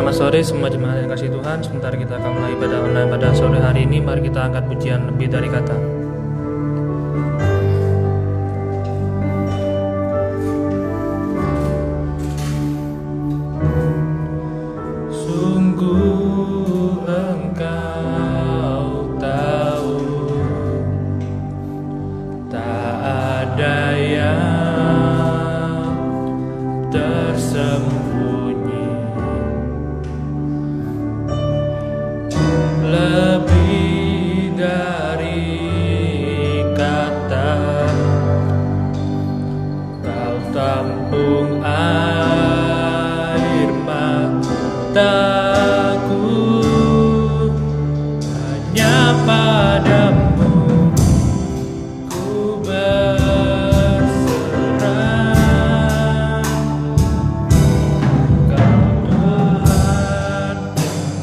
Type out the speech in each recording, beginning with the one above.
Selamat sore semua jemaat yang kasih Tuhan. Sebentar kita akan mulai ibadah online pada sore hari ini. Mari kita angkat pujian lebih dari kata. Sungguh Engkau tahu, tak ada yang tersembunyi, lebih dari kata Kau tampung air mataku, hanya padamu ku berserah. Kau Tuhan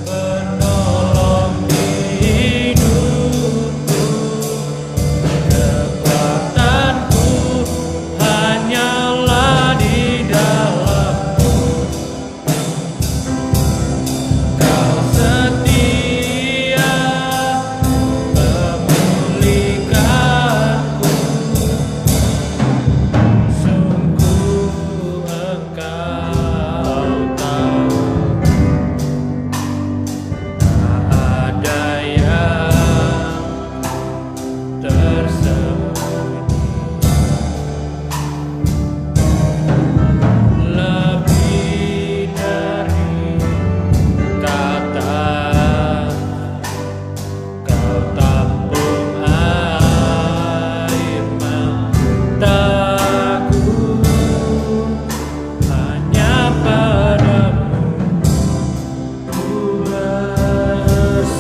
penolong hidupku, kekuatanku hanyalah di dalam-Mu. Kau setia memulihkanku, sungguh Engkau tahu, tak ada yang tersembunyi, lebih dari kata Kau tampung air mataku, hanya padamu ku berserah.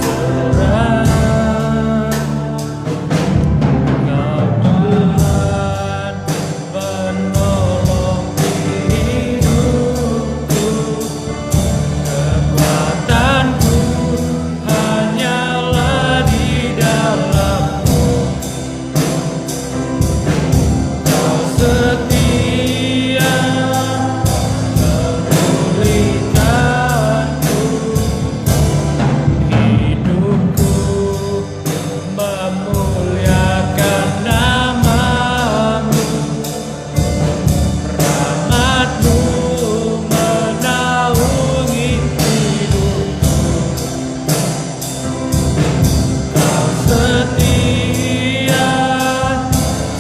Kau Tuhan penolong hidupku, kekuatanku hanyalah di dalam-Mu. Kau setia memulihkanku, hidupku memuliakan nama-Mu. Rahmat-Mu menaungi hidupku. Kau setia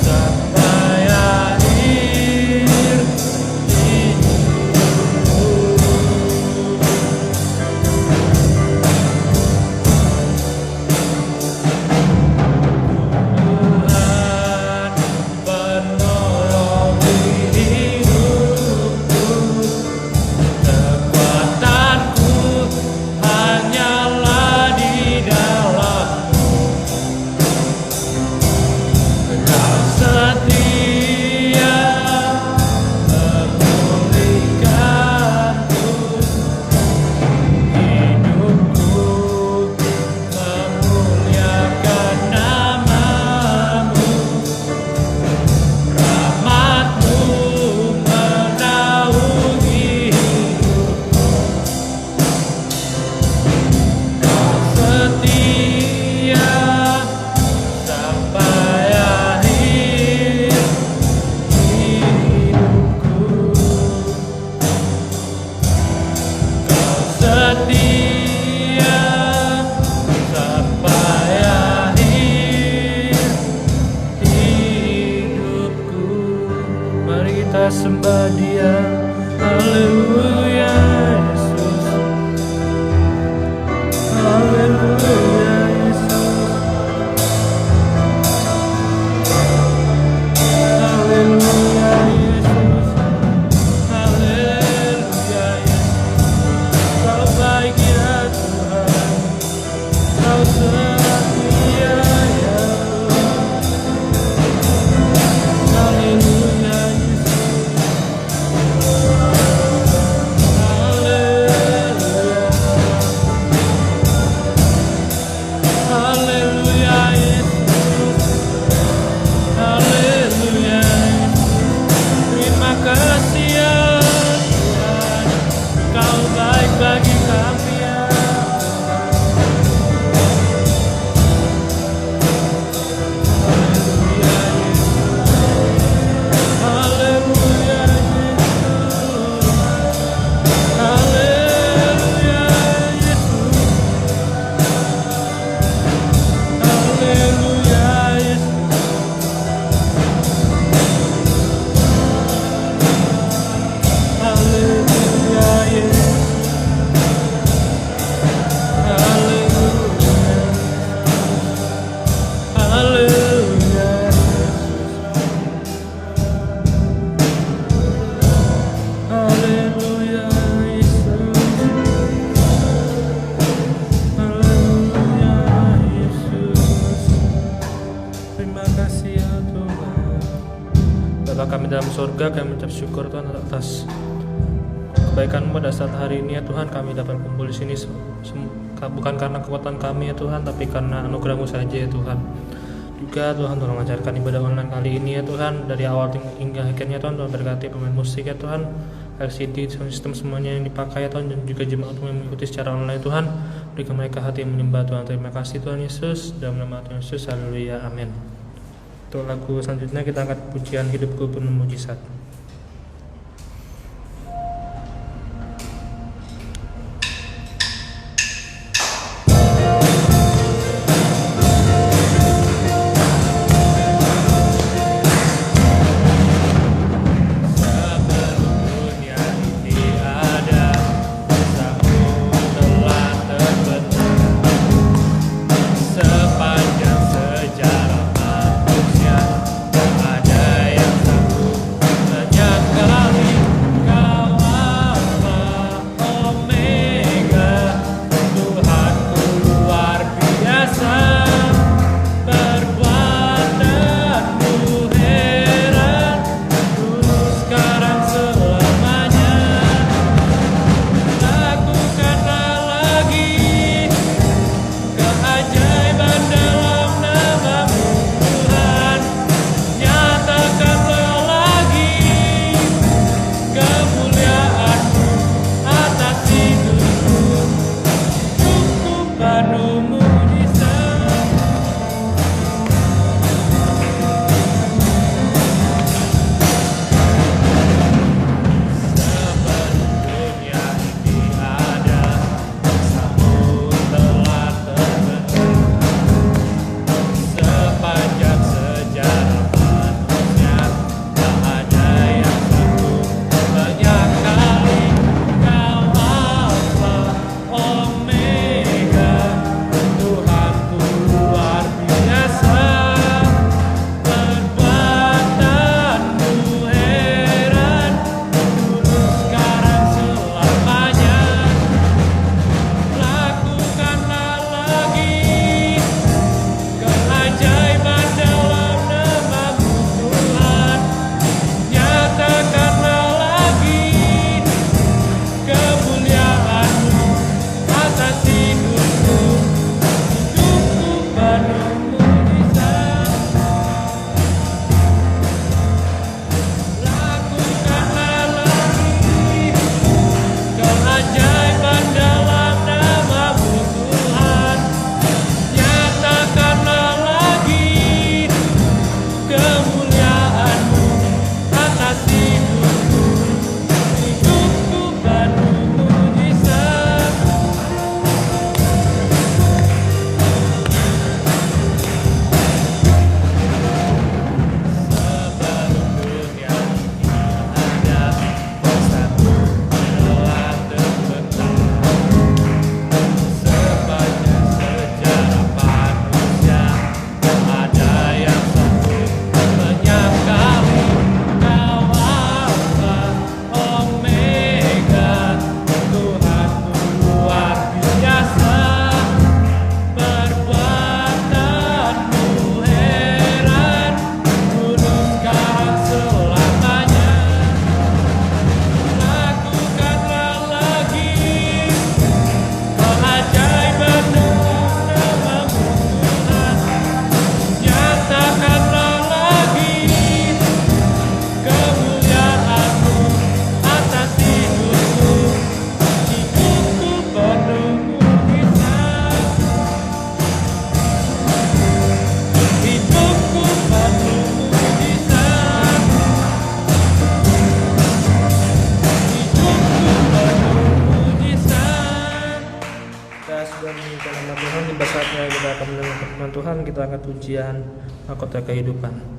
sampai akhir hidupku. Tuhan penolong hidupku, kekuatanku hanyalah di dalam-Mu. Kau setia memulihkanku, hidupku memuliakan nama-Mu. Rahmat-Mu menaungi hidupku. Kau setia sampai akhir hidupku. Kau setia sampai akhir hidupku. Mari kita sembah Dia. Haleluya Yesus, haleluya Yesus, haleluya Yesus, haleluya Yesus. Kau baik ya Tuhan, Kau setia ya Allah. Haleluya Yesus, Bapa kami dalam surga, kami mengucap syukur Tuhan atas kebaikan-Mu pada saat hari ini ya Tuhan. Kami dapat kumpul di sini bukan karena kekuatan kami ya Tuhan, tapi karena anugerah-Mu saja ya Tuhan. Juga Tuhan tolong lancarkan ibadah online kali ini ya Tuhan, dari awal hingga akhirnya Tuhan. Tuhan berkati pemain musik ya Tuhan, LCD, sound system semuanya yang dipakai ya Tuhan, dan juga jemaat yang mengikuti secara online Tuhan. Berikan mereka hati yang menyembah Tuhan. Terima kasih Tuhan Yesus, dalam nama Tuhan Yesus, haleluya, amin. Untuk lagu selanjutnya kita angkat pujian Hidupku Penuh Mujizat. Tuhan, kita angkat pujian mahkota kehidupan.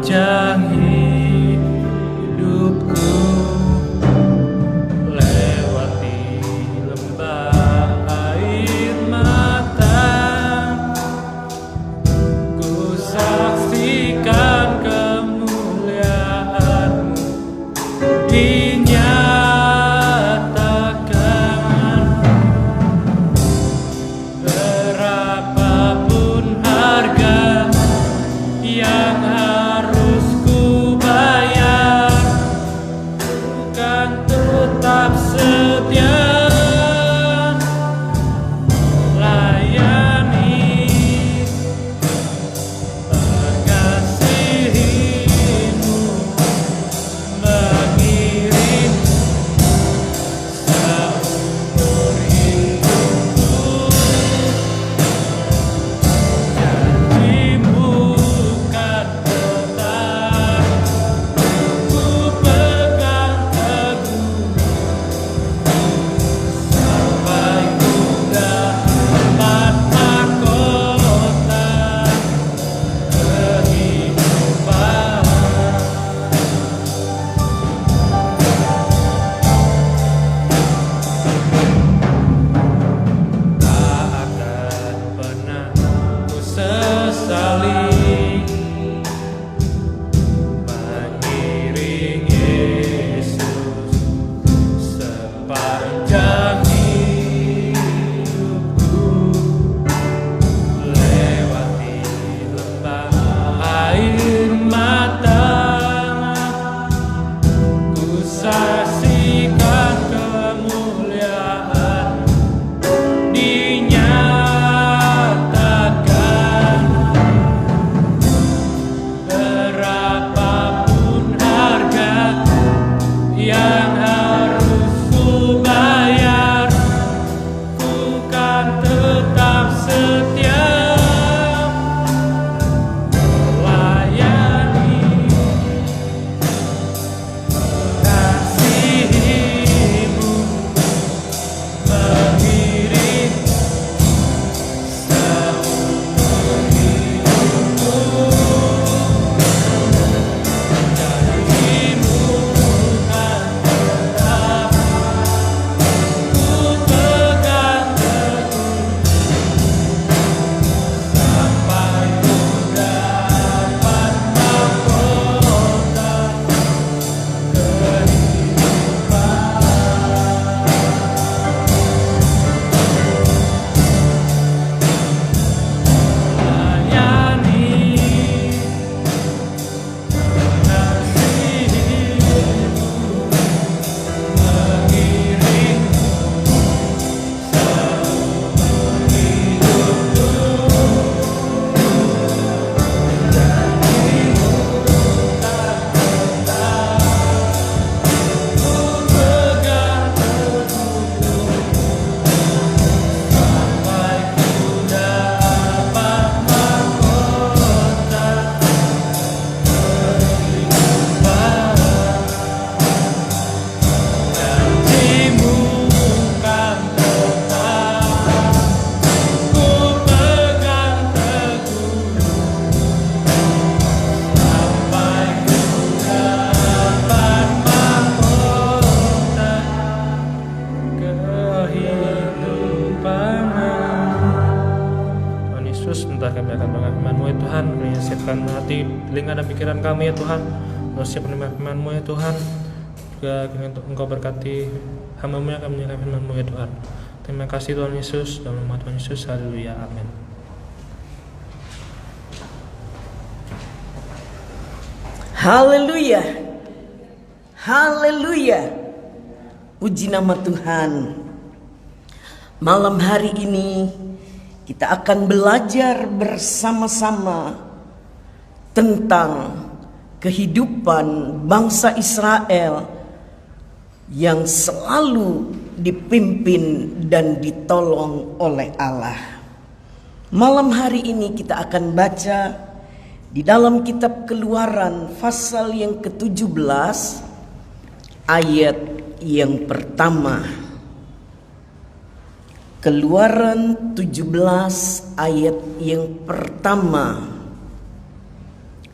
sepanjang hidupku, lewati lembah air mata, ku saksikan kemuliaan-Mu dinyatakan. Berapapun harga yang harus ku bayar, kan tetap setia layani, mengasihi-Mu, mengiring seumur hidupku. Janji-Mu kan tetap ku pegang teguh, sampai ku dapat mahkota kehidupan. Tak akan pernah ku sesali mengiring Yesus sepanjang hidupku, lewati lembah air mata, ku saksikan kemuliaan dinyatakan. Berapapun harga yang harus ku bayar, ku kan tetap setia melayani, mengasihi-Mu, mengiring seumur hidupku. Janji-Mu kan tetap ku pegang teguh, sampai ku dapat mahkota kehidupan. Layani, mengasihi-Mu, mengiring seumur hidupku. Janji-Mu kan tetap ku pegang teguh, sampai ku dapat mahkota kehidupan. Janji-Mu kan tetap ku pegang teguh, sampai ku dapat mahkota kehidupan. Tuhan Yesus, sebentar kami akan mendengar firman-Mu ya Tuhan. Kami siapkan hati, telinga dan pikiran kami ya Tuhan, untuk siap menerima firman-Mu ya Tuhan. Juga kami untuk Engkau berkati hamba-Mu yang akan menyampaikan firman-Mu ya Tuhan. Terima kasih Tuhan Yesus, dalam nama Tuhan Yesus, haleluya, amin. Haleluya. Haleluya. Puji nama Tuhan. Malam hari ini kita akan belajar bersama-sama tentang kehidupan bangsa Israel yang selalu dipimpin dan ditolong oleh Allah. Malam hari ini kita akan baca di dalam kitab Keluaran pasal yang ke-17 ayat yang pertama. Keluaran 17 ayat yang pertama.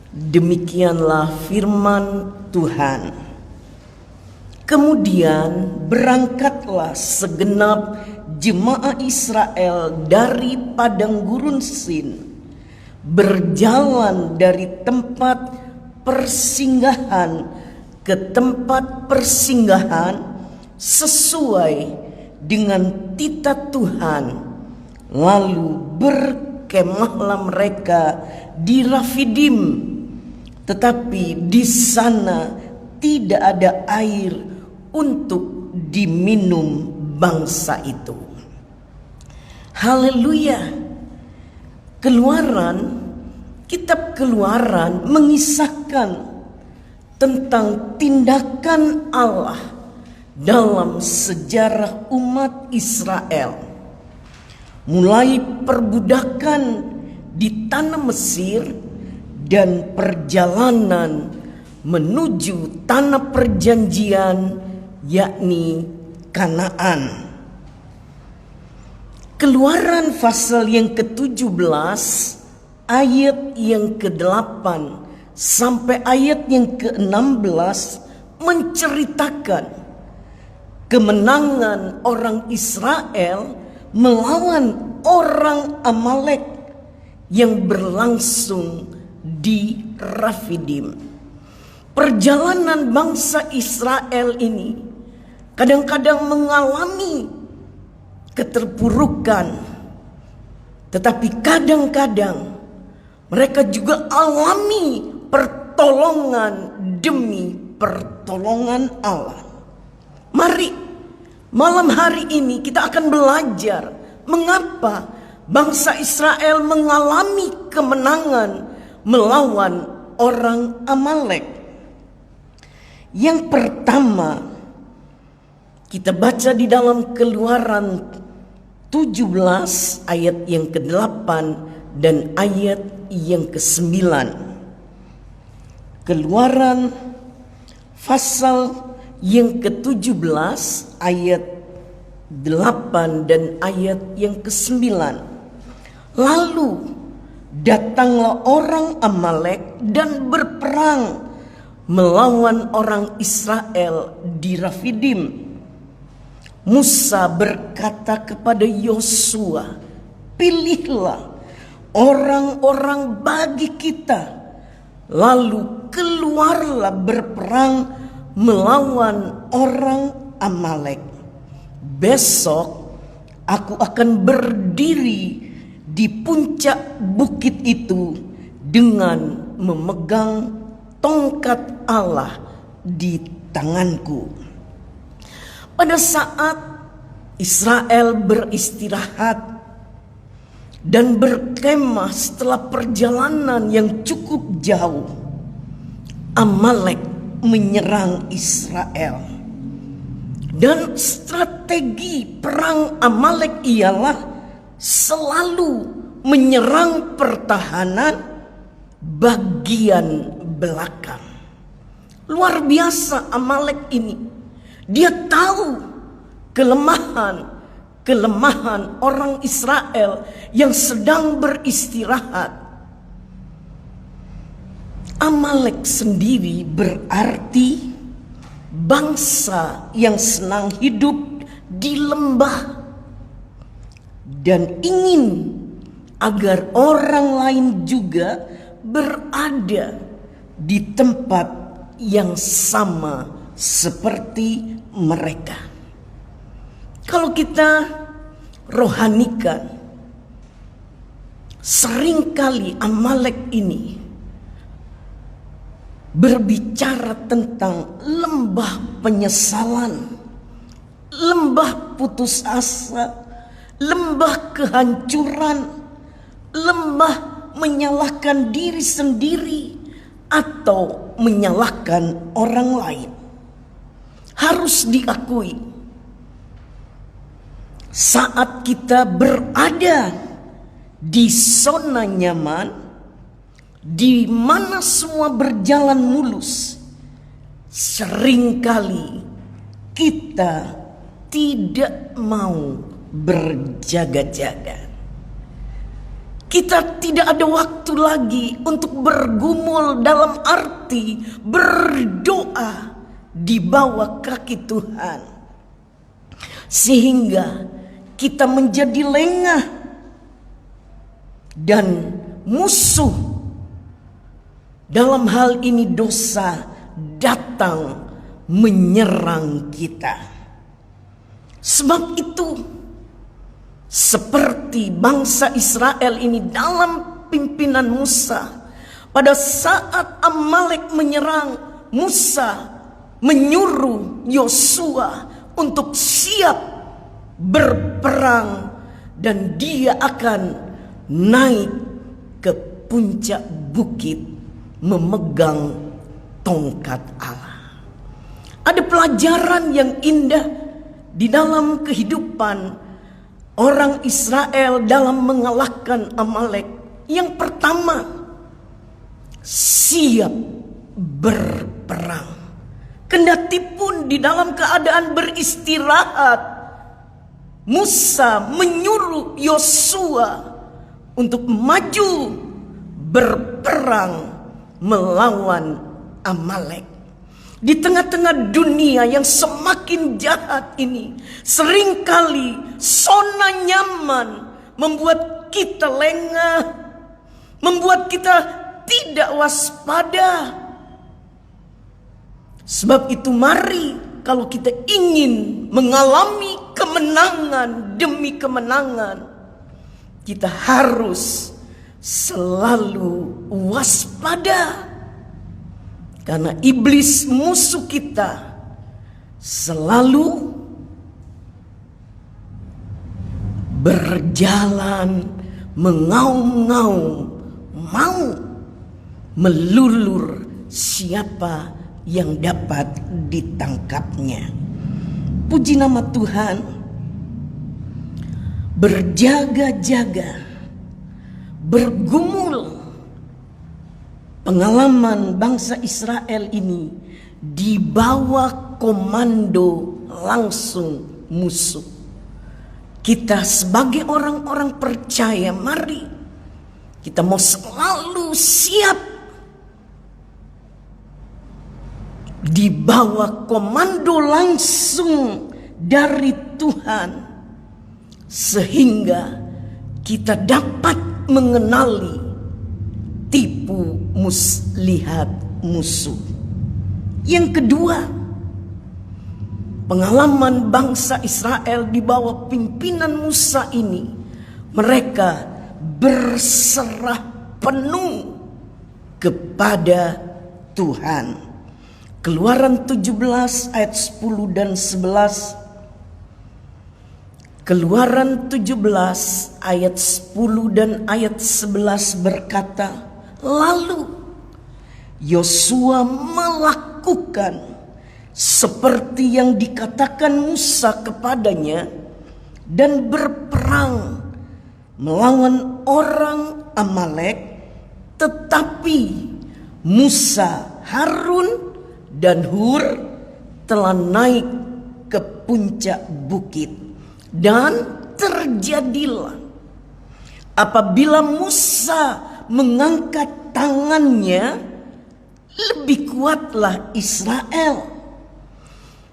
Demikianlah firman Tuhan. Kemudian berangkatlah segenap jemaah Israel dari padang gurun Sin, berjalan dari tempat persinggahan ke tempat persinggahan sesuai dengan titah Tuhan. Lalu berkemahlah mereka di Rafidim, tetapi di sana tidak ada air untuk diminum bangsa itu. Haleluya. Kitab Keluaran mengisahkan tentang tindakan Allah dalam sejarah umat Israel. Mulai perbudakan di tanah Mesir dan perjalanan menuju tanah perjanjian, yakni Kanaan. Keluaran pasal yang ke-17 ayat yang ke-8 sampai ayat yang ke-16 menceritakan kemenangan orang Israel melawan orang Amalek yang berlangsung di Rafidim. Perjalanan bangsa Israel ini kadang-kadang mengalami keterpurukan, tetapi kadang-kadang mereka juga alami pertolongan demi pertolongan Allah. Mari malam hari ini kita akan belajar mengapa bangsa Israel mengalami kemenangan melawan orang Amalek. Yang pertama, kita baca di dalam Keluaran 17 ayat yang ke-8 dan ayat yang ke-9. Keluaran pasal yang ke-17 ayat 8 dan ayat yang ke-9. Lalu datanglah orang Amalek dan berperang melawan orang Israel di Rafidim. Musa berkata kepada Yosua, pilihlah orang-orang bagi kita, lalu keluarlah berperang melawan orang Amalek. Besok aku akan berdiri di puncak bukit itu dengan memegang tongkat Allah di tanganku. Pada saat Israel beristirahat dan berkemah setelah perjalanan yang cukup jauh, Amalek menyerang Israel. Dan strategi perang Amalek ialah selalu menyerang pertahanan bagian belakang. Luar biasa Amalek ini. Dia tahu kelemahan orang Israel yang sedang beristirahat. Amalek sendiri berarti bangsa yang senang hidup di lembah dan ingin agar orang lain juga berada di tempat yang sama seperti mereka. Kalau kita rohanikan, seringkali Amalek ini berbicara tentang lembah penyesalan, lembah putus asa, lembah kehancuran, lembah menyalahkan diri sendiri atau menyalahkan orang lain. Harus diakui, saat kita berada di zona nyaman, di mana semua berjalan mulus, seringkali kita tidak mau berjaga-jaga. kita tidak ada waktu lagi untuk bergumul dalam arti berdoa di bawah kaki Tuhan. Sehingga kita menjadi lengah dan musuh, dalam hal ini dosa, datang menyerang kita. Sebab itu, seperti bangsa Israel ini dalam pimpinan Musa, pada saat Amalek menyerang, Musa menyuruh Yosua untuk siap berperang, dan dia akan naik ke puncak bukit memegang tongkat Allah. Ada pelajaran yang indah di dalam kehidupan orang Israel dalam mengalahkan Amalek. Yang pertama, siap berperang. Kendati pun di dalam keadaan beristirahat, Musa menyuruh Yosua untuk maju berperang melawan Amalek. Di tengah-tengah dunia yang semakin jahat ini, seringkali zona nyaman membuat kita lengah, membuat kita tidak waspada. Sebab itu mari, kalau kita ingin mengalami kemenangan demi kemenangan, kita harus selalu waspada. Karena iblis musuh kita selalu berjalan mengaum-ngaum, mau melulur siapa yang dapat ditangkapnya. Puji nama Tuhan. Berjaga-jaga, bergumul. Pengalaman bangsa Israel ini di bawah komando langsung musuh. Kita sebagai orang-orang percaya, mari kita mau selalu siap di bawah komando langsung dari Tuhan, sehingga kita dapat mengenali tipu muslihat musuh. Yang kedua, pengalaman bangsa Israel di bawah pimpinan Musa ini, mereka berserah penuh kepada Tuhan. Keluaran 17 ayat 10 dan 11. Keluaran 17 ayat 10 dan ayat 11 berkata, lalu Yosua melakukan seperti yang dikatakan Musa kepadanya dan berperang melawan orang Amalek. Tetapi Musa, Harun dan Hur telah naik ke puncak bukit, dan terjadilah apabila Musa mengangkat tangannya, lebih kuatlah Israel.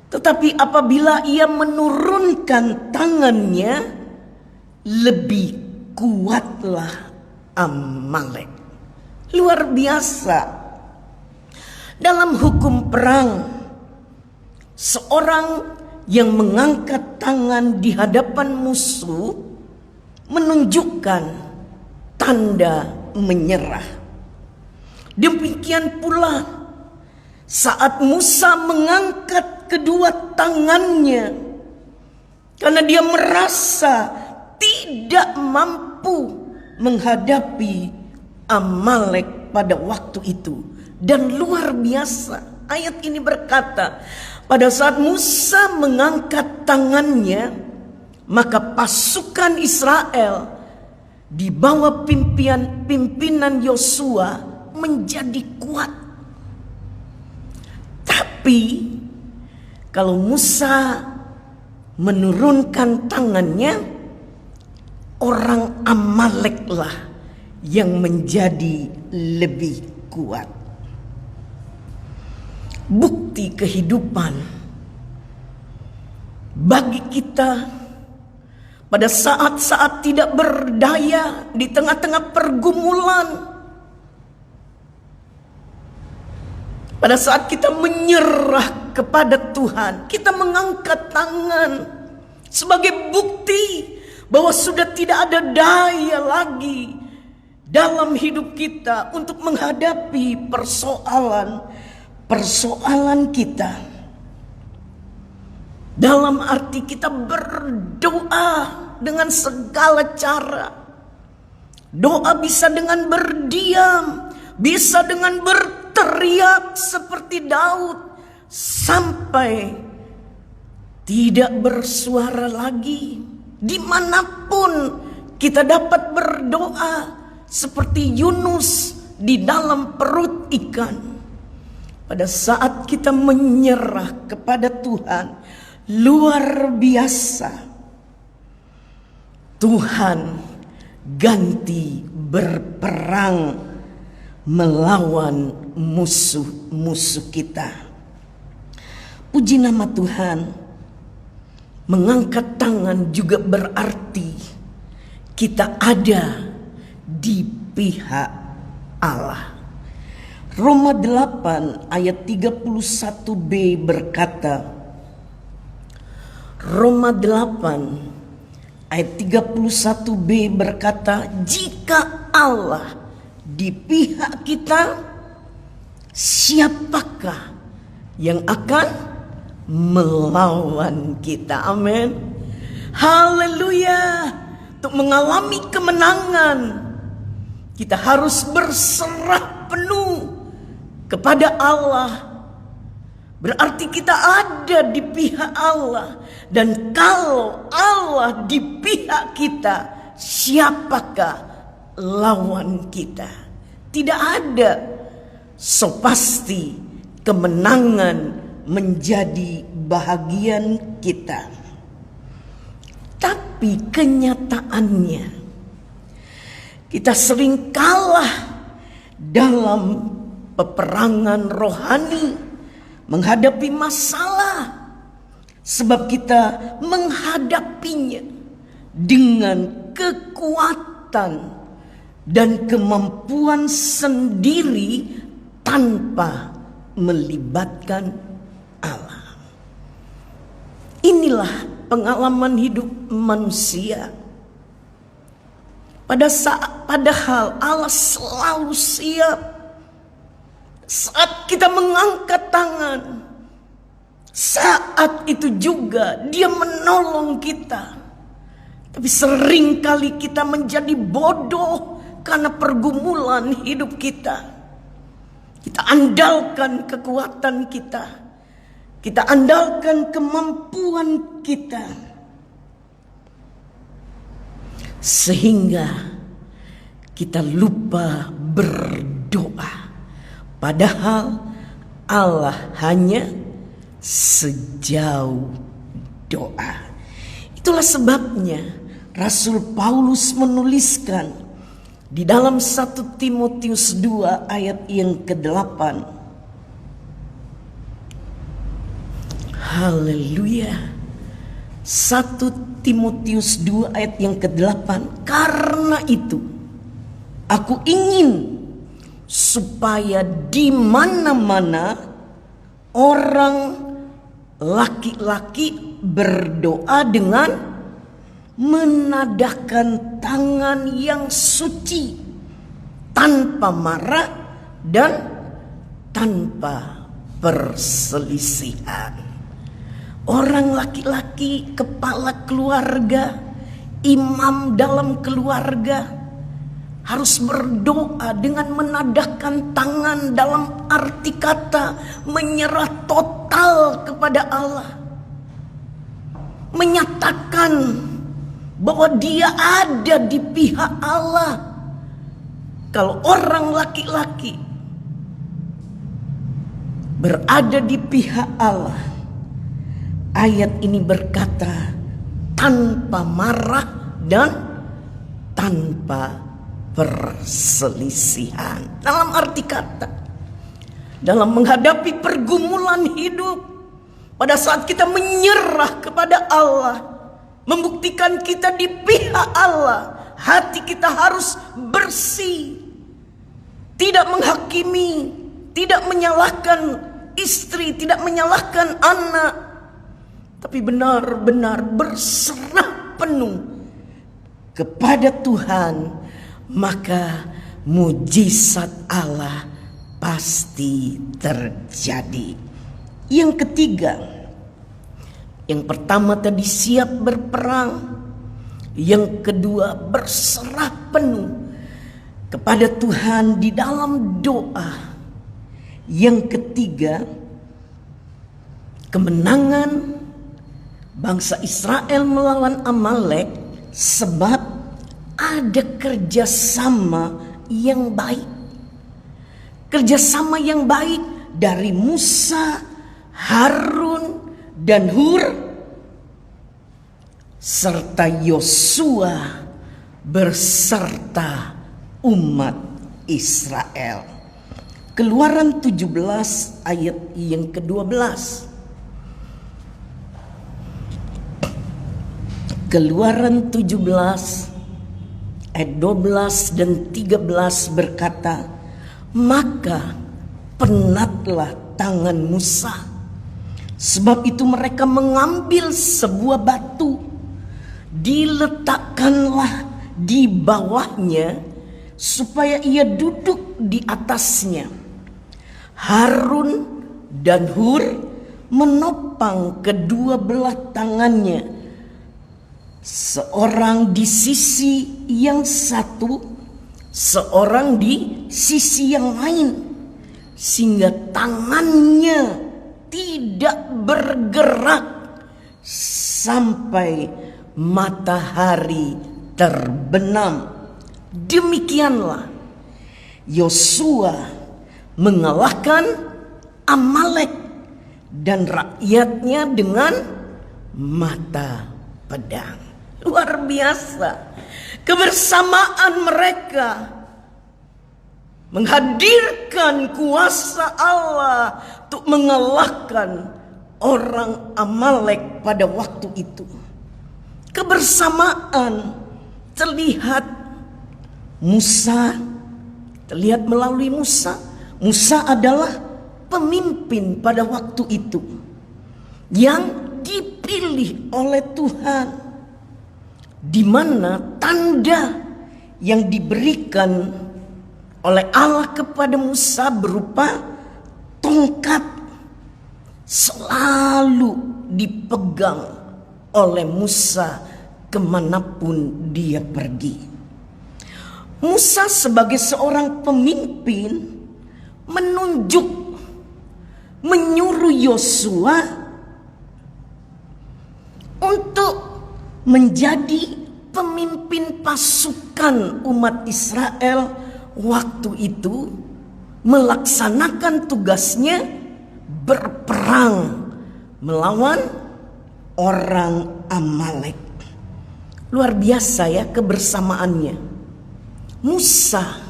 Tetapi apabila ia menurunkan tangannya, lebih kuatlah Amalek. Luar biasa. Dalam hukum perang, seorang yang mengangkat tangan di hadapan musuh menunjukkan tanda menyerah. Demikian pula saat Musa mengangkat kedua tangannya karena dia merasa tidak mampu menghadapi Amalek pada waktu itu. Dan luar biasa, ayat ini berkata, pada saat Musa mengangkat tangannya, maka pasukan Israel di bawah pimpinan Yosua menjadi kuat. Tapi kalau Musa menurunkan tangannya, orang Amaleklah yang menjadi lebih kuat. Bukti kehidupan bagi kita pada saat-saat tidak berdaya di tengah-tengah pergumulan, pada saat kita menyerah kepada Tuhan, kita mengangkat tangan sebagai bukti bahwa sudah tidak ada daya lagi dalam hidup kita untuk menghadapi persoalan kita. Dalam arti kita berdoa dengan segala cara. Doa bisa dengan berdiam, bisa dengan berteriak seperti Daud, sampai tidak bersuara lagi. Dimanapun kita dapat berdoa seperti Yunus di dalam perut ikan. Pada saat kita menyerah kepada Tuhan, luar biasa, Tuhan ganti berperang melawan musuh-musuh kita. Puji nama Tuhan. Mengangkat tangan juga berarti kita ada di pihak Allah. Roma 8 ayat 31b berkata, Roma 8 ayat 31b berkata, jika Allah di pihak kita, siapakah yang akan melawan kita? Amin. Haleluya. Untuk mengalami kemenangan, kita harus berserah penuh kepada Allah. Berarti kita ada di pihak Allah. Dan kalau Allah di pihak kita, siapakah lawan kita? Tidak ada. So pasti kemenangan menjadi bahagian kita. Tapi kenyataannya kita sering kalah dalam peperangan rohani, menghadapi masalah, sebab kita menghadapinya dengan kekuatan dan kemampuan sendiri tanpa melibatkan Allah. Inilah pengalaman hidup manusia. Padahal Allah selalu siap saat kita mengangkat tangan. Saat itu juga Dia menolong kita. Tapi seringkali kita menjadi bodoh karena pergumulan hidup kita. Kita andalkan kekuatan kita. Kita andalkan kemampuan kita. Sehingga kita lupa berdoa. Padahal Allah hanya sejauh doa. Itulah sebabnya Rasul Paulus menuliskan di dalam 1 Timotius 2 ayat yang ke-8. Haleluya. 1 Timotius 2 ayat yang ke-8. Karena itu aku ingin supaya di mana-mana orang laki-laki berdoa dengan menadahkan tangan yang suci, tanpa marah dan tanpa perselisihan. Orang laki-laki, kepala keluarga, imam dalam keluarga harus berdoa dengan menadahkan tangan, dalam arti kata menyerah total kepada Allah. Menyatakan bahwa dia ada di pihak Allah. Kalau orang laki-laki berada di pihak Allah, ayat ini berkata tanpa marah dan tanpa perselisihan. Dalam arti kata, dalam menghadapi pergumulan hidup, pada saat kita menyerah kepada Allah, membuktikan kita di pihak Allah, hati kita harus bersih, tidak menghakimi, tidak menyalahkan istri, tidak menyalahkan anak, tapi benar-benar berserah penuh kepada Tuhan, maka mujizat Allah pasti terjadi. Yang ketiga, yang pertama tadi siap berperang, yang kedua berserah penuh kepada Tuhan di dalam doa, yang ketiga kemenangan bangsa Israel melawan Amalek sebab ada kerjasama yang baik. Kerjasama yang baik dari Musa, Harun, dan Hur, serta Yosua berserta umat Israel. Keluaran 17 ayat yang ke-12. Keluaran 17 ayat 12 dan 13 berkata, maka penatlah tangan Musa, sebab itu mereka mengambil sebuah batu, diletakkanlah di bawahnya supaya ia duduk di atasnya. Harun dan Hur menopang kedua belah tangannya, seorang di sisi yang satu, seorang di sisi yang lain, sehingga tangannya tidak bergerak sampai matahari terbenam. Demikianlah Yosua mengalahkan Amalek dan rakyatnya dengan mata pedang. Luar biasa kebersamaan mereka menghadirkan kuasa Allah untuk mengalahkan orang Amalek pada waktu itu. Kebersamaan terlihat terlihat melalui Musa. Musa adalah pemimpin pada waktu itu yang dipilih oleh Tuhan, di mana tanda yang diberikan oleh Allah kepada Musa berupa tongkat selalu dipegang oleh Musa kemanapun dia pergi. Musa sebagai seorang pemimpin menyuruh Yosua untuk menjadi pemimpin pasukan umat Israel waktu itu, melaksanakan tugasnya berperang melawan orang Amalek. Luar biasa ya kebersamaannya. Musa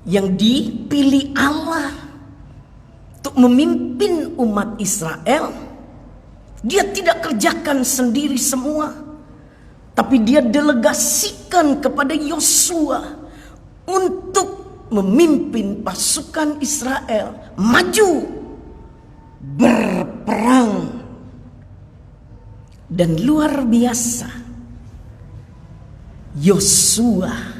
yang dipilih Allah untuk memimpin umat Israel, dia tidak kerjakan sendiri semua, tapi dia delegasikan kepada Yosua untuk memimpin pasukan Israel maju berperang. Dan luar biasa, Yosua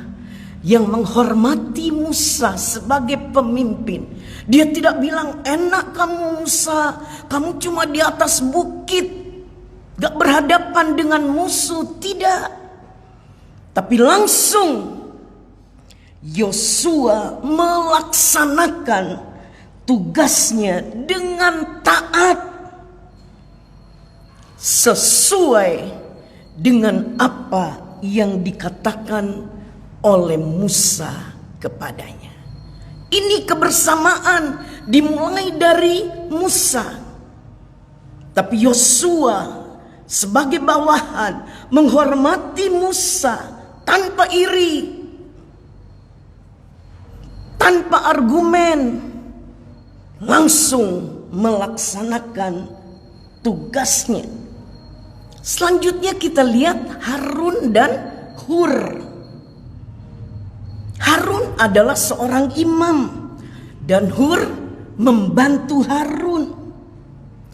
yang menghormati Musa sebagai pemimpin, dia tidak bilang, enak kamu Musa, kamu cuma di atas bukit, gak berhadapan dengan musuh. Tidak, tapi langsung Yosua melaksanakan tugasnya dengan taat, sesuai dengan apa yang dikatakan oleh Musa kepadanya. Ini kebersamaan dimulai dari Musa, tapi Yosua sebagai bawahan menghormati Musa tanpa iri, tanpa argumen, langsung melaksanakan tugasnya. Selanjutnya kita lihat Harun dan Hur. Harun adalah seorang imam dan Hur membantu Harun.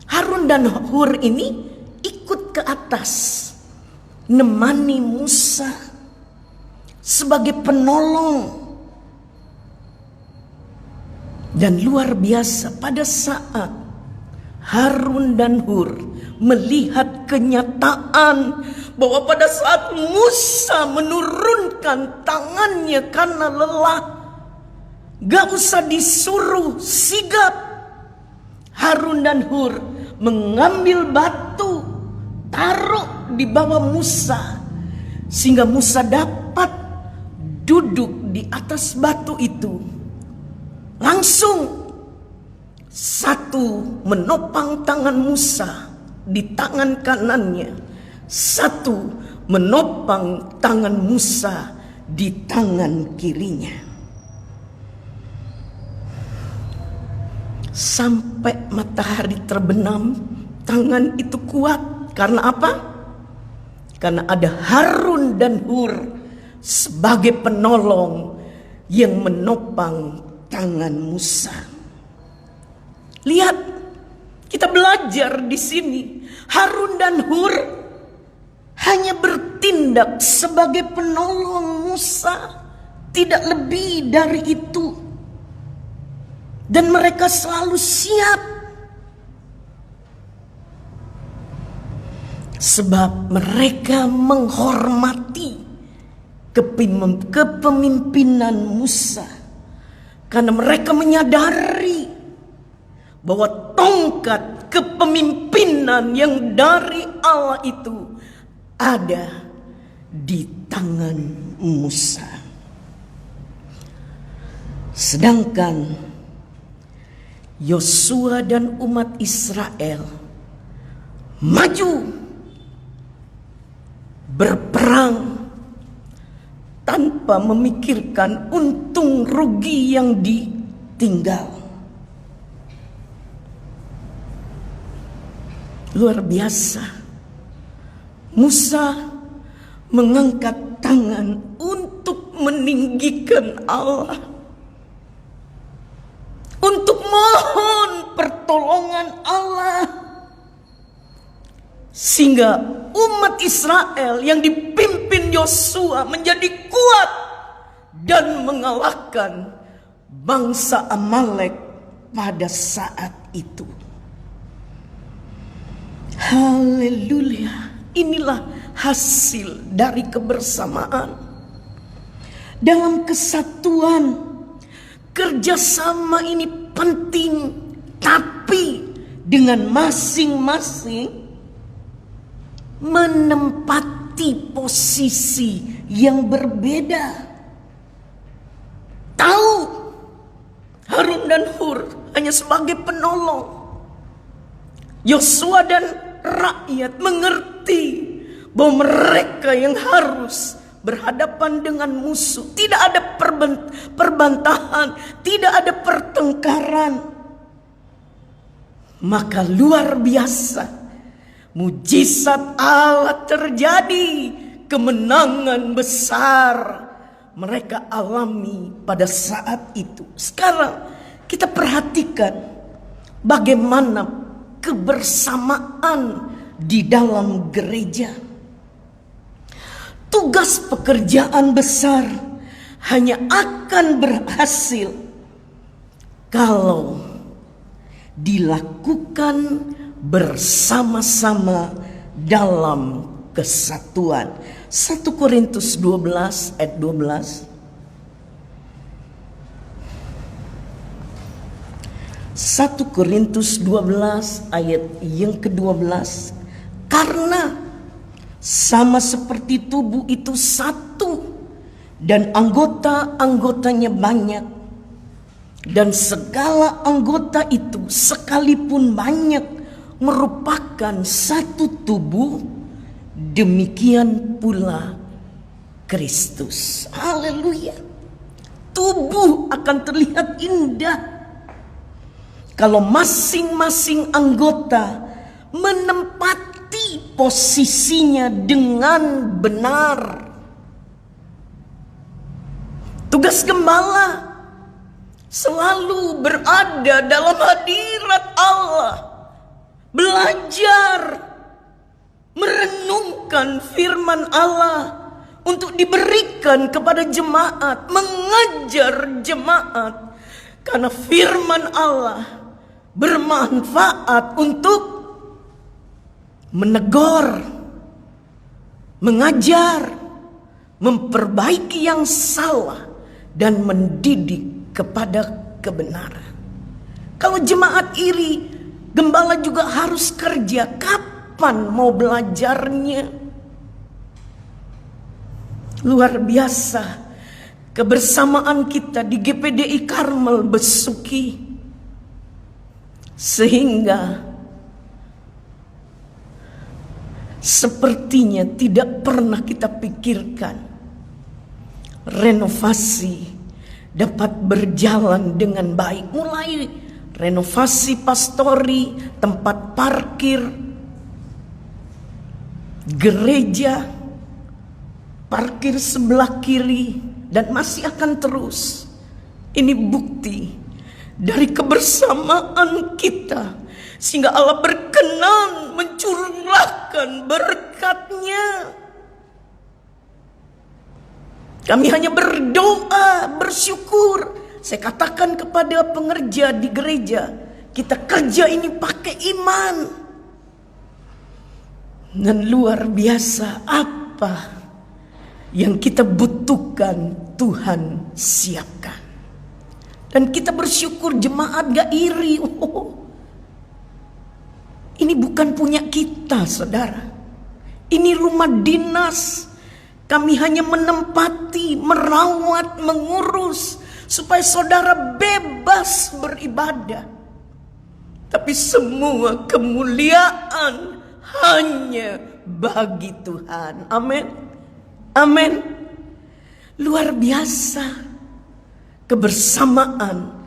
Harun dan Hur ini ikut ke atas, nemani Musa sebagai penolong. Dan luar biasa, pada saat Harun dan Hur melihat kenyataan bahwa pada saat Musa menurunkan tangannya karena lelah, gak usah disuruh sigap, Harun dan Hur mengambil batu, taruh di bawah Musa, sehingga Musa dapat duduk di atas batu itu. Langsung satu menopang tangan Musa di tangan kanannya, satu menopang tangan Musa di tangan kirinya. Sampai matahari terbenam, tangan itu kuat. Karena apa? Karena ada Harun dan Hur sebagai penolong yang menopang tangan Musa. Lihat, kita belajar di sini. Harun dan Hur hanya bertindak sebagai penolong Musa, tidak lebih dari itu. Dan mereka selalu siap, sebab mereka menghormati kepemimpinan Musa. Karena mereka menyadari bahwa tongkat kepemimpinan yang dari Allah itu ada di tangan Musa. Sedangkan Yosua dan umat Israel maju berperang tanpa memikirkan untung rugi yang ditinggal. Luar biasa. Musa mengangkat tangan untuk meninggikan Allah, untuk mohon pertolongan Allah, sehingga umat Israel yang dipimpin Yosua menjadi kuat dan mengalahkan bangsa Amalek pada saat itu. Haleluya. Inilah hasil dari kebersamaan. Dalam kesatuan, kerjasama ini penting, tapi dengan masing-masing menempati posisi yang berbeda. Tahu Harun dan Hur hanya sebagai penolong. Yosua dan rakyat mengerti bahwa mereka yang harus berhadapan dengan musuh. Tidak ada perbantahan, tidak ada pertengkaran. Maka luar biasa, mujizat Allah terjadi, kemenangan besar mereka alami pada saat itu. Sekarang kita perhatikan bagaimana kebersamaan di dalam gereja. Tugas pekerjaan besar hanya akan berhasil kalau dilakukan bersama-sama dalam kesatuan. 1 Korintus 12 ayat 12. 1 Korintus 12 ayat yang ke-12. Karena sama seperti tubuh itu satu dan anggota-anggotanya banyak, dan segala anggota itu sekalipun banyak merupakan satu tubuh, demikian pula Kristus. Haleluya. tubuh akan terlihat indah kalau masing-masing anggota menempati posisinya dengan benar. Tugas gembala selalu berada dalam hadirat Allah, belajar merenungkan firman Allah untuk diberikan kepada jemaat, mengajar jemaat, karena firman Allah bermanfaat untuk menegur, mengajar, memperbaiki yang salah, dan mendidik kepada kebenaran. Kalau jemaat iri, gembala juga harus kerja. Kapan mau belajarnya? Luar biasa kebersamaan kita di GPDI Karmel Besuki, sehingga sepertinya tidak pernah kita pikirkan renovasi dapat berjalan dengan baik. Mulai renovasi pastori, tempat parkir, gereja, parkir sebelah kiri, dan masih akan terus. Ini bukti dari kebersamaan kita, sehingga Allah berkenan mencurahkan berkat-Nya. Kami hanya berdoa, bersyukur. Saya katakan kepada pengerja di gereja, kita kerja ini pakai iman. Dan luar biasa apa yang kita butuhkan, Tuhan siapkan. Dan kita bersyukur jemaat gak iri. Ini bukan punya kita, saudara. Ini rumah dinas. Kami hanya menempati, merawat, mengurus, supaya saudara bebas beribadah. Tapi semua kemuliaan hanya bagi Tuhan. Amin. Amin. Luar biasa. Kebersamaan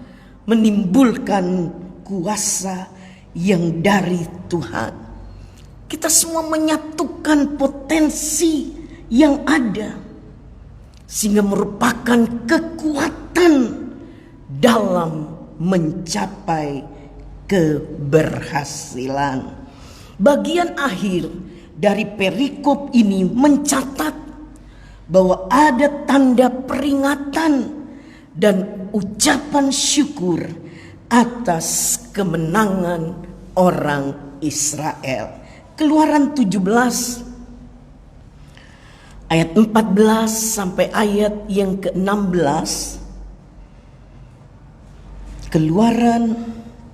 menimbulkan kuasa yang dari Tuhan. Kita semua menyatukan potensi yang ada, sehingga merupakan kekuatan dalam mencapai keberhasilan. Bagian akhir dari perikop ini mencatat bahwa ada tanda peringatan dan ucapan syukur atas kemenangan orang Israel. Keluaran 17 ayat 14 sampai ayat yang ke-16. Keluaran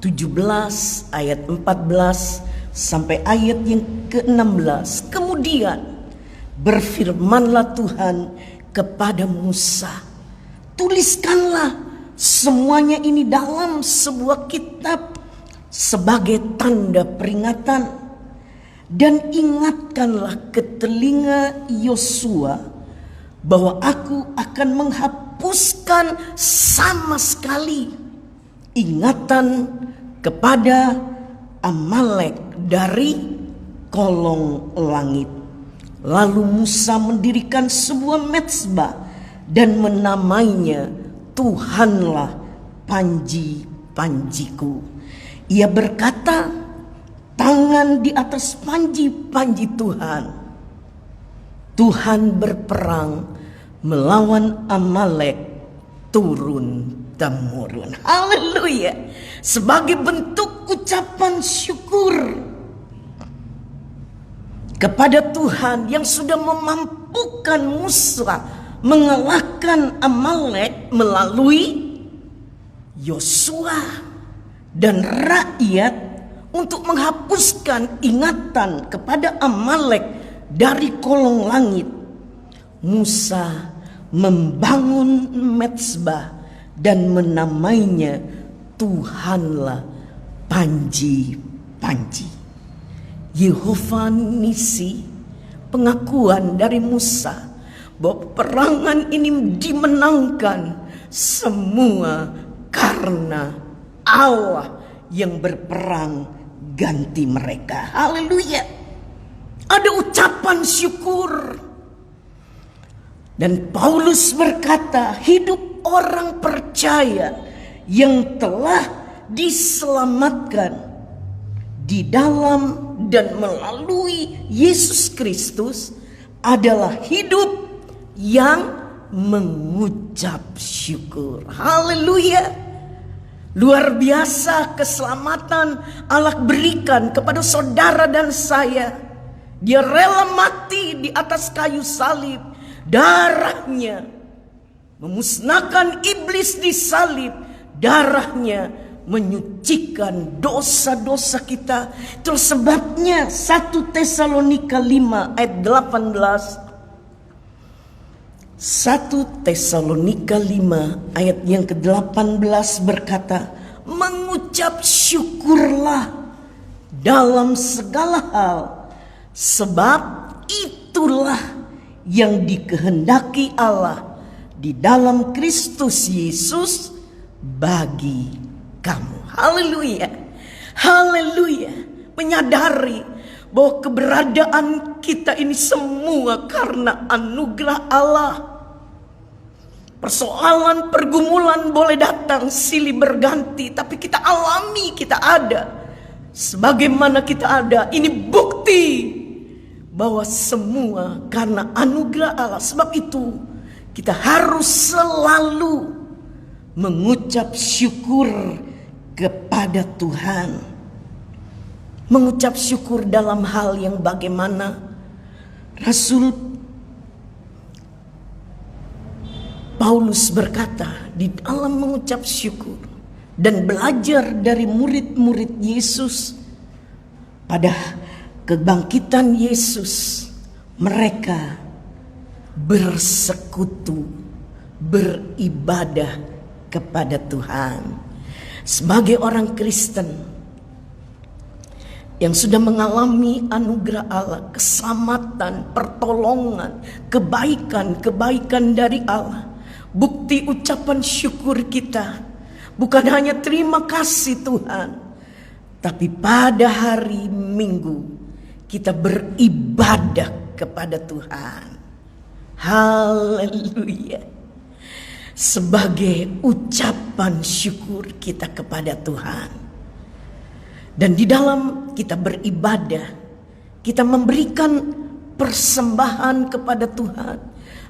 17 ayat 14 sampai ayat yang ke-16. Kemudian berfirmanlah Tuhan kepada Musa, tuliskanlah semuanya ini dalam sebuah kitab sebagai tanda peringatan, dan ingatkanlah ke telinga Yosua bahwa aku akan menghapuskan sama sekali ingatan kepada Amalek dari kolong langit. Lalu Musa mendirikan sebuah mezbah dan menamainya Tuhanlah panji-panjiku. Ia berkata, tangan di atas panji-panji Tuhan. Tuhan berperang melawan Amalek turun-temurun. Haleluya. Sebagai bentuk ucapan syukur kepada Tuhan yang sudah memampukan Musa mengalahkan Amalek melalui Yosua dan rakyat, untuk menghapuskan ingatan kepada Amalek dari kolong langit. Musa membangun mezbah dan menamainya Tuhanlah panji-panji. Yehova Nisi, pengakuan dari Musa bahwa peperangan ini dimenangkan semua karena Allah yang berperang ganti mereka. Haleluya. Ada ucapan syukur. Dan Paulus berkata, hidup orang percaya yang telah diselamatkan di dalam dan melalui Yesus Kristus adalah hidup yang mengucap syukur. Haleluya. Luar biasa keselamatan Allah berikan kepada saudara dan saya. Dia rela mati di atas kayu salib. Darahnya memusnahkan iblis di salib. Darahnya menyucikan dosa-dosa kita. Itu sebabnya 1 Tesalonika 5 ayat 18. 1 Tesalonika 5 ayat yang ke-18 berkata, mengucap syukurlah dalam segala hal, sebab itulah yang dikehendaki Allah di dalam Kristus Yesus bagi kamu. Haleluya. Haleluya. Menyadari bahwa keberadaan kita ini semua karena anugerah Allah. Persoalan, pergumulan boleh datang silih berganti, tapi kita alami, kita ada. Sebagaimana kita ada, ini bukti bahwa semua karena anugerah Allah. Sebab itu kita harus selalu mengucap syukur kepada Tuhan. Mengucap syukur dalam hal yang bagaimana? Rasul Paulus berkata di dalam mengucap syukur dan belajar dari murid-murid Yesus pada kebangkitan Yesus, mereka bersekutu, beribadah kepada Tuhan. Sebagai orang Kristen yang sudah mengalami anugerah Allah, keselamatan, pertolongan, kebaikan dari Allah, bukti ucapan syukur kita bukan hanya terima kasih Tuhan, tapi pada hari Minggu kita beribadah kepada Tuhan. Haleluya. Sebagai ucapan syukur kita kepada Tuhan. Dan di dalam kita beribadah, kita memberikan persembahan kepada Tuhan.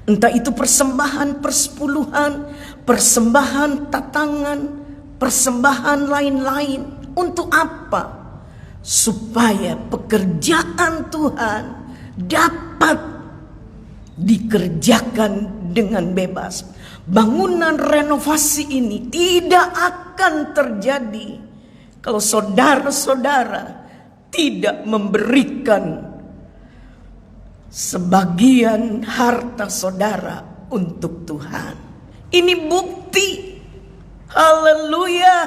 Entah itu persembahan persepuluhan, persembahan tatangan, persembahan lain-lain. Untuk apa? Supaya pekerjaan Tuhan dapat dikerjakan dengan bebas. Bangunan renovasi ini tidak akan terjadi kalau saudara-saudara tidak memberikan sebagian harta saudara untuk Tuhan. Ini bukti. Haleluya.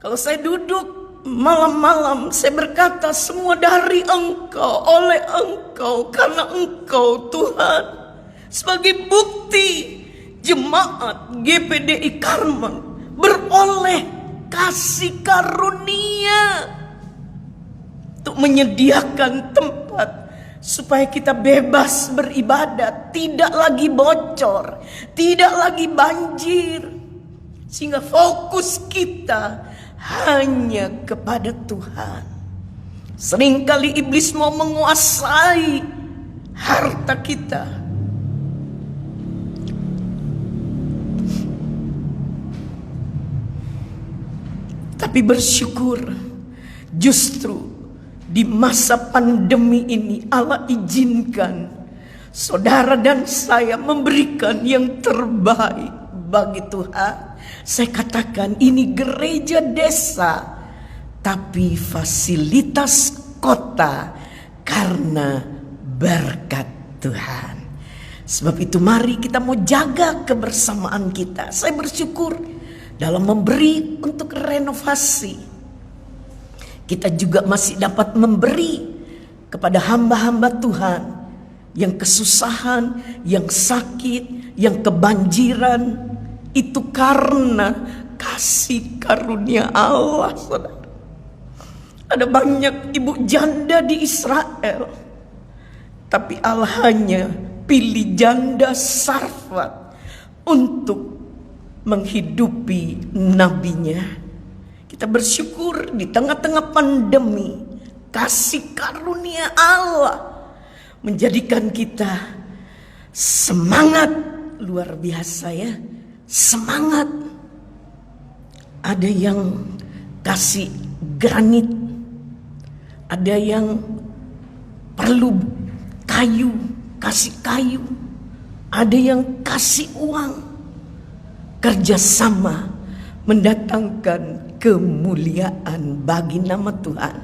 Kalau saya duduk malam-malam, saya berkata semua dari Engkau, oleh Engkau, karena Engkau Tuhan. Sebagai bukti jemaat GPDI Karman beroleh kasih karunia untuk menyediakan tempat supaya kita bebas beribadat, tidak lagi bocor, tidak lagi banjir, sehingga fokus kita hanya kepada Tuhan. Seringkali iblis mau menguasai harta kita. Tapi bersyukur, justru di masa pandemi ini Allah izinkan saudara dan saya memberikan yang terbaik bagi Tuhan. Saya katakan ini gereja desa, tapi fasilitas kota karena berkat Tuhan. Sebab itu mari kita mau jaga kebersamaan kita. Saya bersyukur dalam memberi untuk renovasi. Kita juga masih dapat memberi kepada hamba-hamba Tuhan yang kesusahan, yang sakit, yang kebanjiran, Itu karena kasih karunia Allah, saudara. Ada banyak ibu janda di Israel, tapi Allah hanya pilih janda Sarfat untuk menghidupi nabinya. Kita bersyukur di tengah-tengah pandemi, kasih karunia Allah menjadikan kita semangat luar biasa ya. Semangat. Ada yang kasih granit, ada yang perlu kayu, kasih kayu, ada yang kasih uang. Kerjasama mendatangkan kemuliaan bagi nama Tuhan.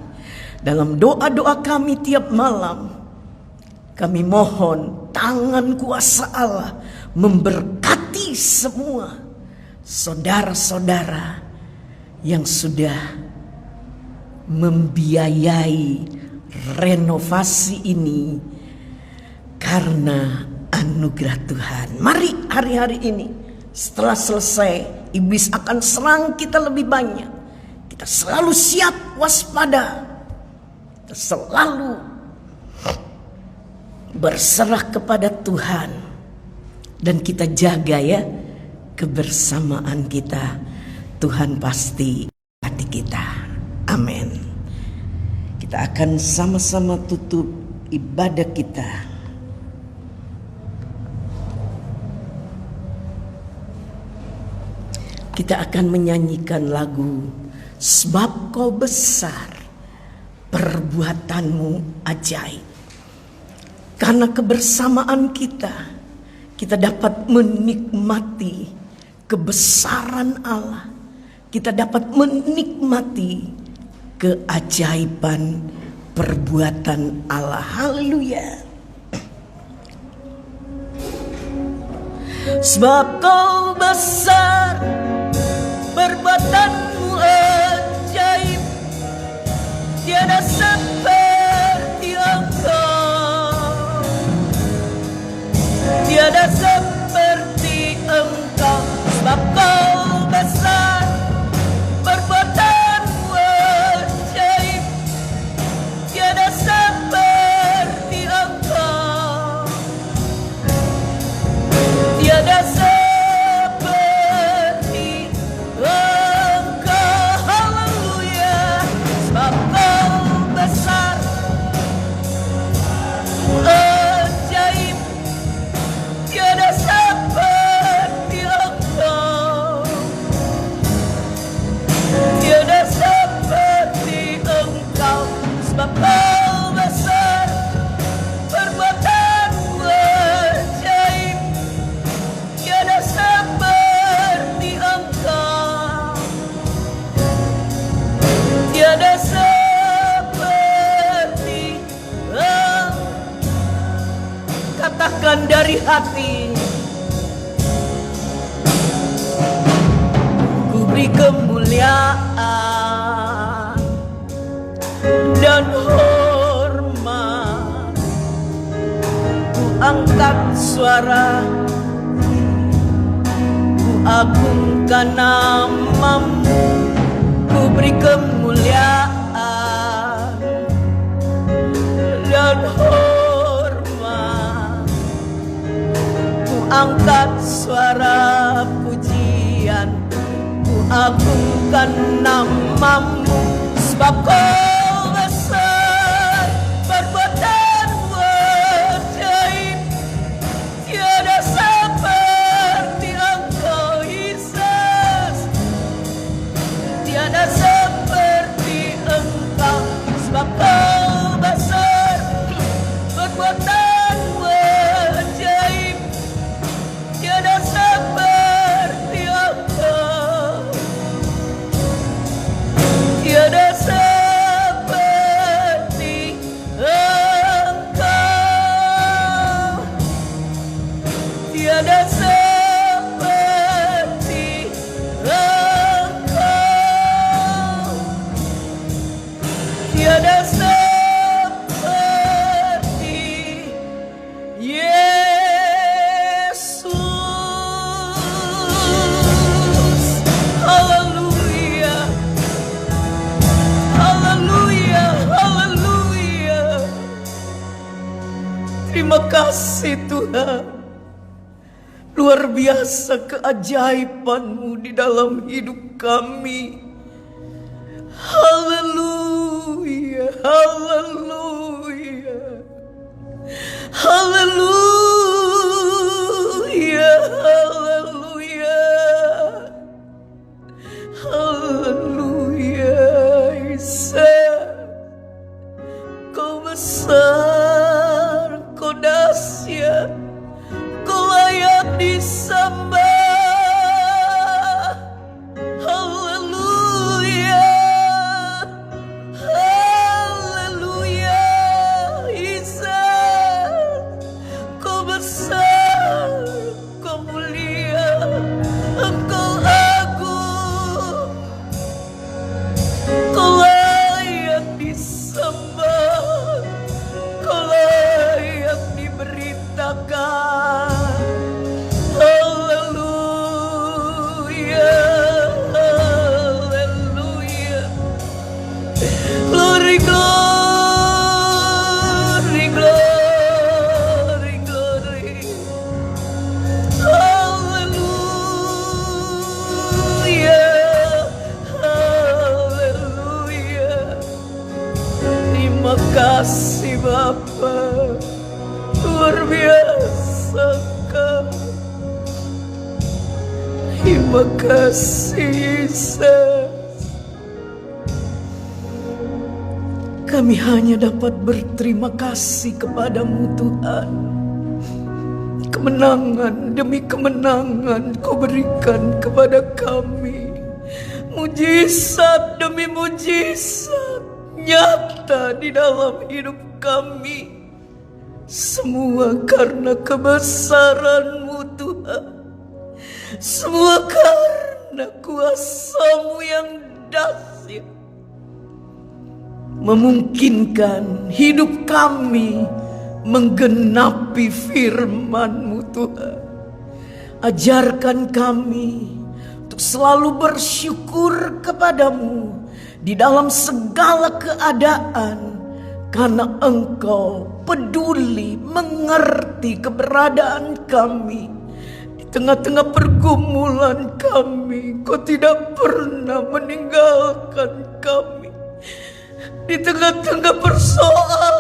Dalam doa-doa kami tiap malam, kami mohon tangan kuasa Allah memberkati semua saudara-saudara yang sudah membiayai renovasi ini karena anugerah Tuhan. Mari hari-hari ini setelah selesai, iblis akan serang kita lebih banyak. Kita selalu siap waspada. Kita selalu berserah kepada Tuhan. Dan kita jaga ya kebersamaan kita. Tuhan pasti hati kita. Amin. Kita akan sama-sama tutup ibadah kita. Kita akan menyanyikan lagu Sebab Kau Besar, Perbuatanmu Ajaib. Karena kebersamaan kita dapat menikmati kebesaran Allah. Kita dapat menikmati keajaiban perbuatan Allah. Haleluya. Sebab Kau besar, perbuatanmu ajaib, tiada seperti Engkau, tiada seperti Engkau. Sebab Kau besar, perbuatanmu ajaib, tiada seperti Engkau, tiada seperti Engkau. Haleluya. Sebab Kau besar, ajaib, tiada seperti Engkau, tiada seperti Engkau. Sebab Kau besar, perbuatanmu ajaib, tiada seperti Engkau, tiada seperti Engkau. Katakan dari hati, ku beri kemuliaan dan hormat, ku angkat suara, ku agungkan namamu, ku beri kemuliaan dan hormat, ku angkat suara pujian, ku agungkan namamu. Sebab Kau besar, perbuatanmu ajaib, tiada seperti Engkau Yesus, tiada seperti Engkau. Sebab Kau besar, perbuatanmu ajaib, tiada seperti Engkau, tiada seperti kasih Tuhan. Luar biasa keajaiban-Mu di dalam hidup kami. Haleluya, haleluya, haleluya, haleluya, haleluya. Yesus, Kau besar, Kau dahsyat, Kau layak disembah. Haleluya, haleluya. Yesus, Kau besar, Kau mulia, Engkau agung, Kau layak disembah, Kau layak diberitakan. Haleluya, haleluya. Glory, glory, glory, glory. Haleluya, haleluya. Terima kasih Bapa, luar biasa Kau. Terima kasih Yesus. Kami hanya dapat berterima kasih kepadamu Tuhan. Kemenangan demi kemenangan Kau berikan kepada kami. Mujizat demi mujizat nyata di dalam hidup kami. Semua karena kebesaran-Mu Tuhan. Semua karena kuasa-Mu yang dahsyat, memungkinkan hidup kami menggenapi firman-Mu Tuhan. Ajarkan kami untuk selalu bersyukur kepadamu di dalam segala keadaan, karena Engkau peduli mengerti keberadaan kami. Di tengah-tengah pergumulan kami, Kau tidak pernah meninggalkan kami. Di tengah-tengah persoalan,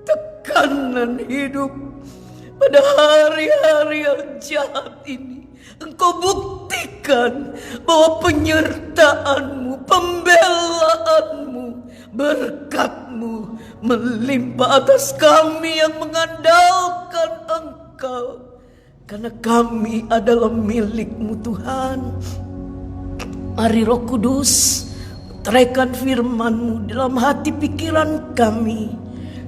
tekanan hidup pada hari-hari yang jahat ini, Engkau buktikan bahwa penyertaan-Mu, pembelaan-Mu, berkat-Mu melimpah atas kami yang mengandalkan Engkau. Karena kami adalah milik-Mu Tuhan. Mari Roh Kudus, teraikan firman-Mu dalam hati pikiran kami,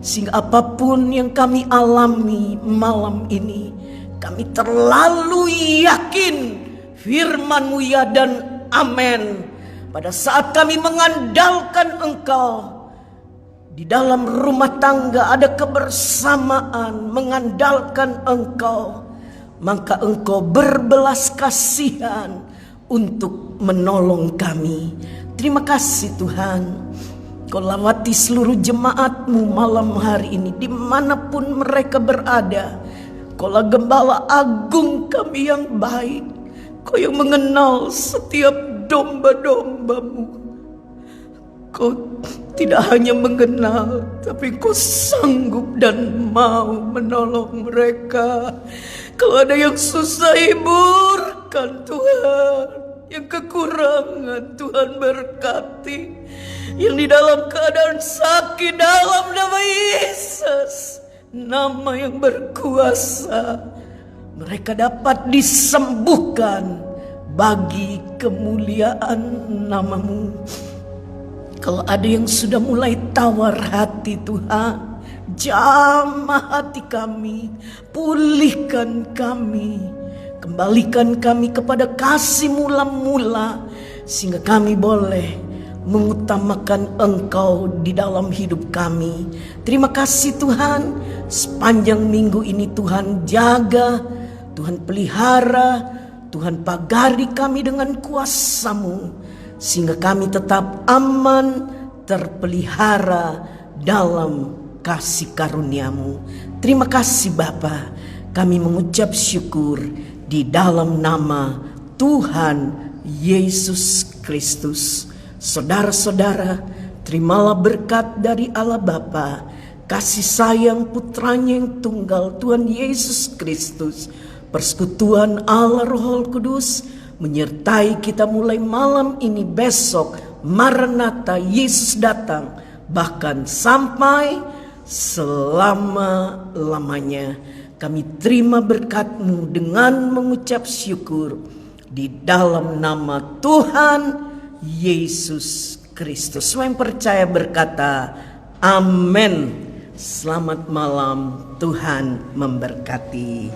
sehingga apapun yang kami alami malam ini, kami terlalu yakin firman-Mu ya dan amin. Pada saat kami mengandalkan Engkau, di dalam rumah tangga ada kebersamaan mengandalkan Engkau, maka Engkau berbelas kasihan untuk menolong kami. Terima kasih Tuhan. Kau lawati seluruh jemaat-Mu malam hari ini, dimanapun mereka berada. Kaulah Gembala agung kami yang baik. Kau yang mengenal setiap domba-domba-Mu. Kau tidak hanya mengenal, tapi Kau sanggup dan mau menolong mereka. Kalau ada yang susah, hiburkan Tuhan. Yang kekurangan, Tuhan berkati. Yang di dalam keadaan sakit, dalam nama Yesus, nama yang berkuasa, mereka dapat disembuhkan bagi kemuliaan nama-Mu. Kalau ada yang sudah mulai tawar hati Tuhan, jamah hati kami, pulihkan kami, kembalikan kami kepada kasih mula-mula, sehingga kami boleh mengutamakan Engkau di dalam hidup kami. Terima kasih Tuhan, sepanjang minggu ini Tuhan jaga, Tuhan pelihara, Tuhan pagari kami dengan kuasa-Mu, sehingga kami tetap aman, terpelihara dalam kasih karunia-Mu. Terima kasih Bapa. Kami mengucap syukur di dalam nama Tuhan Yesus Kristus. Saudara-saudara, terimalah berkat dari Allah Bapa, kasih sayang putranya yang tunggal Tuhan Yesus Kristus, persekutuan Allah Roh Kudus menyertai kita mulai malam ini, besok Maranatha, Yesus datang, bahkan sampai selama-lamanya. Kami terima berkat-Mu dengan mengucap syukur di dalam nama Tuhan Yesus Kristus. Semua yang percaya berkata amin. Selamat malam, Tuhan memberkati.